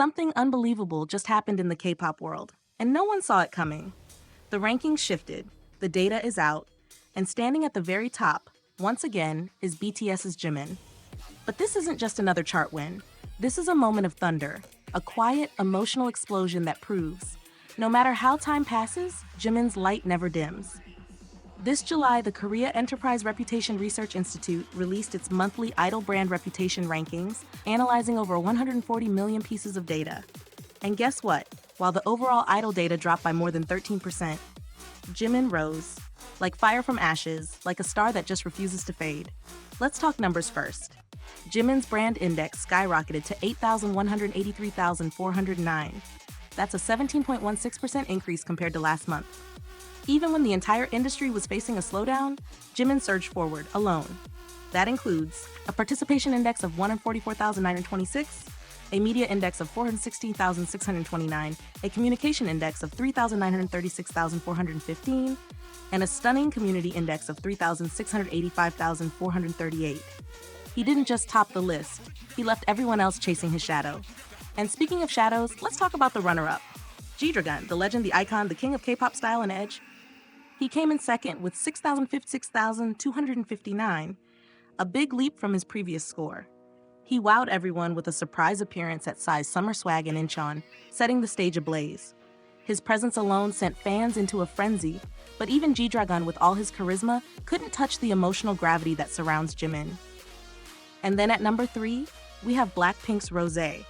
something unbelievable just happened in the K-pop world, and no one saw it coming. The rankings shifted, the data is out, and standing at the very top, once again, is BTS's Jimin. But this isn't just another chart win. This is a moment of thunder, a quiet, emotional explosion that proves, no matter how time passes, Jimin's light never dims. This July, the Korea Enterprise Reputation Research Institute released its monthly idol brand reputation rankings, analyzing over 140 million pieces of data. And guess what? While the overall idol data dropped by more than 13%, Jimin rose, like fire from ashes, like a star that just refuses to fade. Let's talk numbers first. Jimin's brand index skyrocketed to 8,183,409. That's a 17.16% increase compared to last month. Even when the entire industry was facing a slowdown, Jimin surged forward alone. That includes a participation index of 144,926, a media index of 416,629, a communication index of 3,936,415, and a stunning community index of 3,685,438. He didn't just top the list, he left everyone else chasing his shadow. And speaking of shadows, let's talk about the runner-up. G-Dragon, the legend, the icon, the king of K-pop style and edge. He came in second with 6,259, a big leap from his previous score. He wowed everyone with a surprise appearance at Psy's Summer Swag in Incheon, setting the stage ablaze. His presence alone sent fans into a frenzy, but even G-Dragon, with all his charisma, couldn't touch the emotional gravity that surrounds Jimin. And then at number 3, we have Blackpink's Rosé.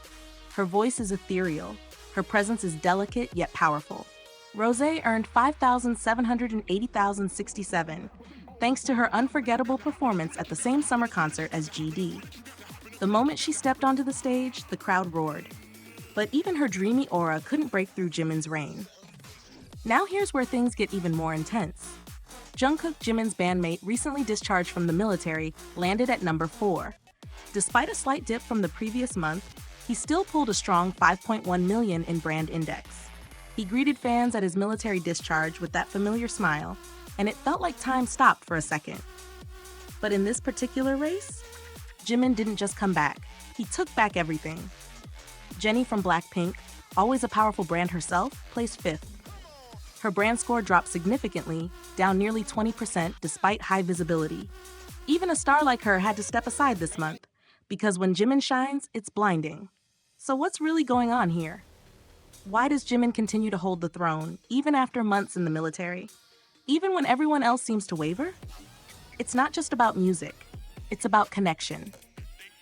Her voice is ethereal. Her presence is delicate yet powerful. Rosé earned 5,780,067, thanks to her unforgettable performance at the same summer concert as GD. The moment she stepped onto the stage, the crowd roared. But even her dreamy aura couldn't break through Jimin's reign. Now here's where things get even more intense. Jungkook, Jimin's bandmate, recently discharged from the military, landed at number 4. Despite a slight dip from the previous month, he still pulled a strong 5.1 million in brand index. He greeted fans at his military discharge with that familiar smile, and it felt like time stopped for a second. But in this particular race, Jimin didn't just come back, he took back everything. Jennie from Blackpink, always a powerful brand herself, placed 5th. Her brand score dropped significantly, down nearly 20% despite high visibility. Even a star like her had to step aside this month, because when Jimin shines, it's blinding. So what's really going on here? Why does Jimin continue to hold the throne, even after months in the military? Even when everyone else seems to waver? It's not just about music. It's about connection.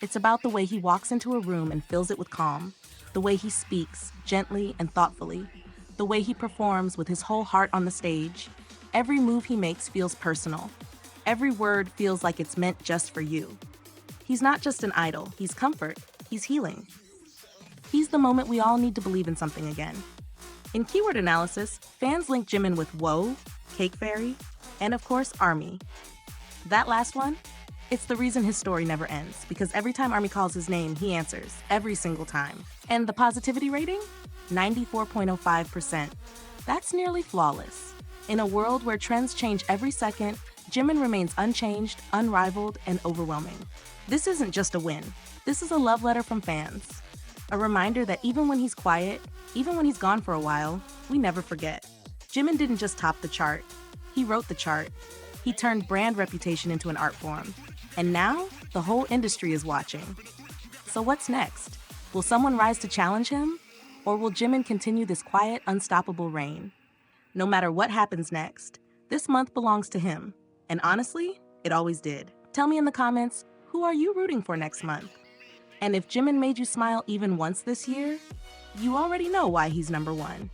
It's about the way he walks into a room and fills it with calm, the way he speaks, gently and thoughtfully, the way he performs with his whole heart on the stage. Every move he makes feels personal. Every word feels like it's meant just for you. He's not just an idol, he's comfort, he's healing. He's the moment we all need to believe in something again. In keyword analysis, fans link Jimin with Whoa, Cake Fairy, and of course, ARMY. That last one? It's the reason his story never ends, because every time ARMY calls his name, he answers, every single time. And the positivity rating? 94.05%. That's nearly flawless. In a world where trends change every second, Jimin remains unchanged, unrivaled, and overwhelming. This isn't just a win. This is a love letter from fans. A reminder that even when he's quiet, even when he's gone for a while, we never forget. Jimin didn't just top the chart. He wrote the chart. He turned brand reputation into an art form. And now, the whole industry is watching. So what's next? Will someone rise to challenge him? Or will Jimin continue this quiet, unstoppable reign? No matter what happens next, this month belongs to him. And honestly, it always did. Tell me in the comments, who are you rooting for next month? And if Jimin made you smile even once this year, you already know why he's number 1.